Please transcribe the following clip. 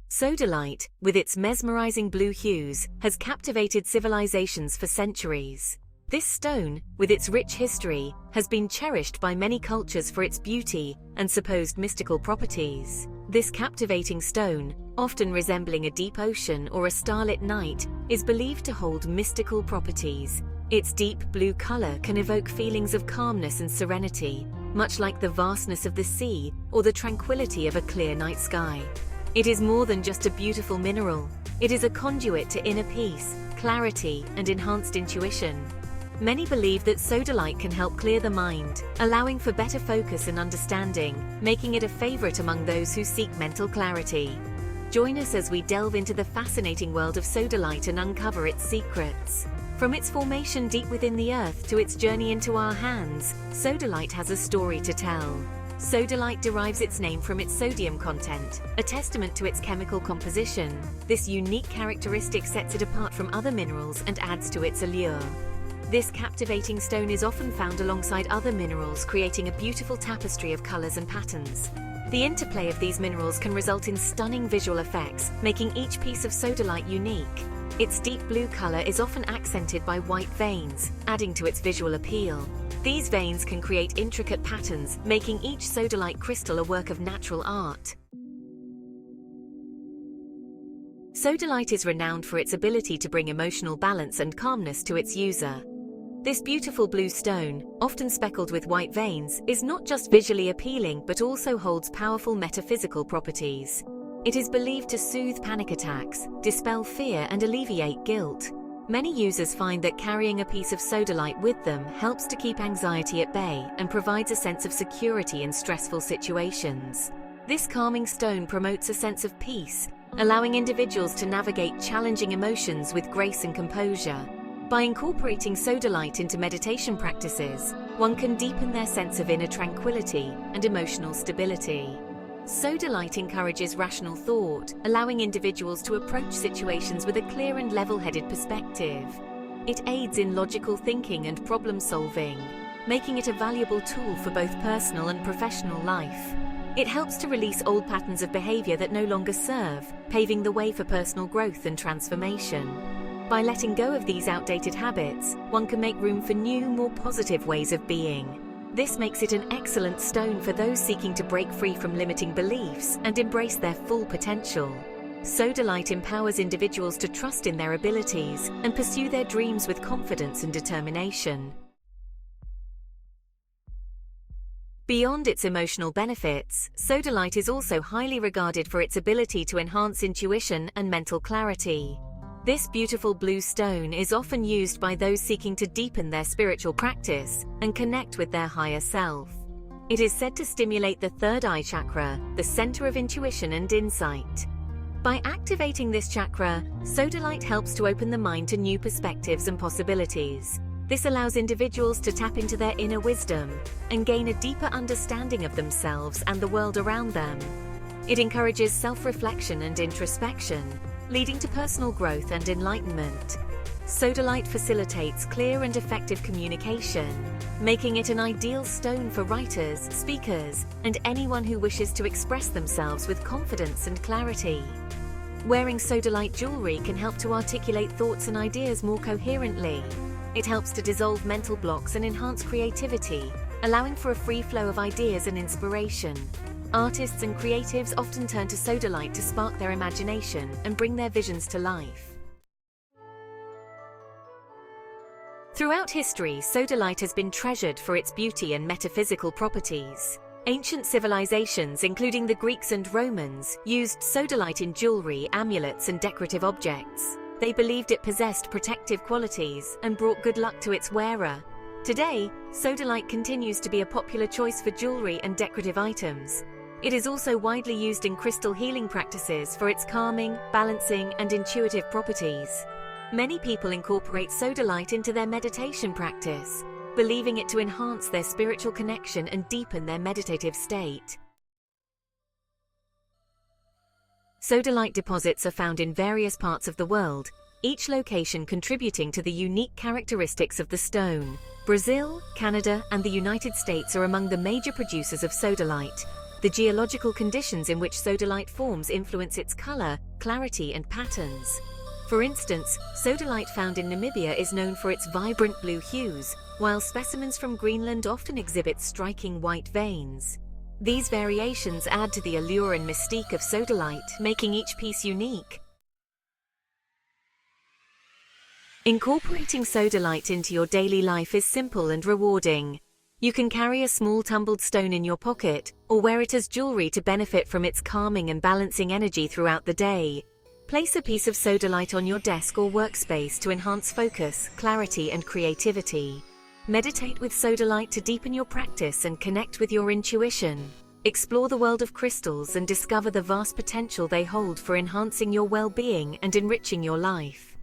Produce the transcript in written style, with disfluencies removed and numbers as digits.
Sodalite, with its mesmerizing blue hues, has captivated civilizations for centuries. This stone, with its rich history, has been cherished by many cultures for its beauty and supposed mystical properties. This captivating stone, often resembling a deep ocean or a starlit night, is believed to hold mystical properties. Its deep blue color can evoke feelings of calmness and serenity, much like the vastness of the sea or the tranquility of a clear night sky. It is more than just a beautiful mineral. It is a conduit to inner peace, clarity, and enhanced intuition. Many believe that sodalite can help clear the mind, allowing for better focus and understanding, making it a favorite among those who seek mental clarity. Join us as we delve into the fascinating world of sodalite and uncover its secrets. From its formation deep within the earth to its journey into our hands, sodalite has a story to tell. Sodalite derives its name from its sodium content, a testament to its chemical composition. This unique characteristic sets it apart from other minerals and adds to its allure. This captivating stone is often found alongside other minerals, creating a beautiful tapestry of colors and patterns. The interplay of these minerals can result in stunning visual effects, making each piece of sodalite unique. Its deep blue color is often accented by white veins, adding to its visual appeal. These veins can create intricate patterns, making each sodalite crystal a work of natural art. Sodalite is renowned for its ability to bring emotional balance and calmness to its user. This beautiful blue stone, often speckled with white veins, is not just visually appealing but also holds powerful metaphysical properties. It is believed to soothe panic attacks, dispel fear, and alleviate guilt. Many users find that carrying a piece of sodalite with them helps to keep anxiety at bay and provides a sense of security in stressful situations. This calming stone promotes a sense of peace, allowing individuals to navigate challenging emotions with grace and composure. By incorporating sodalite into meditation practices, one can deepen their sense of inner tranquility and emotional stability. Sodalite encourages rational thought, allowing individuals to approach situations with a clear and level-headed perspective. It aids in logical thinking and problem-solving, making it a valuable tool for both personal and professional life. It helps to release old patterns of behavior that no longer serve, paving the way for personal growth and transformation. By letting go of these outdated habits, one can make room for new, more positive ways of being. This makes it an excellent stone for those seeking to break free from limiting beliefs and embrace their full potential. Sodalite empowers individuals to trust in their abilities and pursue their dreams with confidence and determination. Beyond its emotional benefits, sodalite is also highly regarded for its ability to enhance intuition and mental clarity. This beautiful blue stone is often used by those seeking to deepen their spiritual practice and connect with their higher self. It is said to stimulate the third eye chakra, the center of intuition and insight. By activating this chakra, sodalite helps to open the mind to new perspectives and possibilities. This allows individuals to tap into their inner wisdom and gain a deeper understanding of themselves and the world around them. It encourages self-reflection and introspection, leading to personal growth and enlightenment. Sodalite facilitates clear and effective communication, making it an ideal stone for writers, speakers, and anyone who wishes to express themselves with confidence and clarity. Wearing sodalite jewelry can help to articulate thoughts and ideas more coherently. It helps to dissolve mental blocks and enhance creativity, allowing for a free flow of ideas and inspiration. Artists and creatives often turn to sodalite to spark their imagination and bring their visions to life. Throughout history, sodalite has been treasured for its beauty and metaphysical properties. Ancient civilizations, including the Greeks and Romans, used sodalite in jewelry, amulets, and decorative objects. They believed it possessed protective qualities and brought good luck to its wearer. Today, sodalite continues to be a popular choice for jewelry and decorative items. It is also widely used in crystal healing practices for its calming, balancing, and intuitive properties. Many people incorporate sodalite into their meditation practice, believing it to enhance their spiritual connection and deepen their meditative state. Sodalite deposits are found in various parts of the world, each location contributing to the unique characteristics of the stone. Brazil, Canada, and the United States are among the major producers of sodalite, The geological conditions in which sodalite forms influence its color, clarity, and patterns. For instance, sodalite found in Namibia is known for its vibrant blue hues, while specimens from Greenland often exhibit striking white veins. These variations add to the allure and mystique of sodalite, making each piece unique. Incorporating sodalite into your daily life is simple and rewarding. You can carry a small tumbled stone in your pocket, or wear it as jewelry to benefit from its calming and balancing energy throughout the day. Place a piece of sodalite on your desk or workspace to enhance focus, clarity, and creativity. Meditate with sodalite to deepen your practice and connect with your intuition. Explore the world of crystals and discover the vast potential they hold for enhancing your well-being and enriching your life.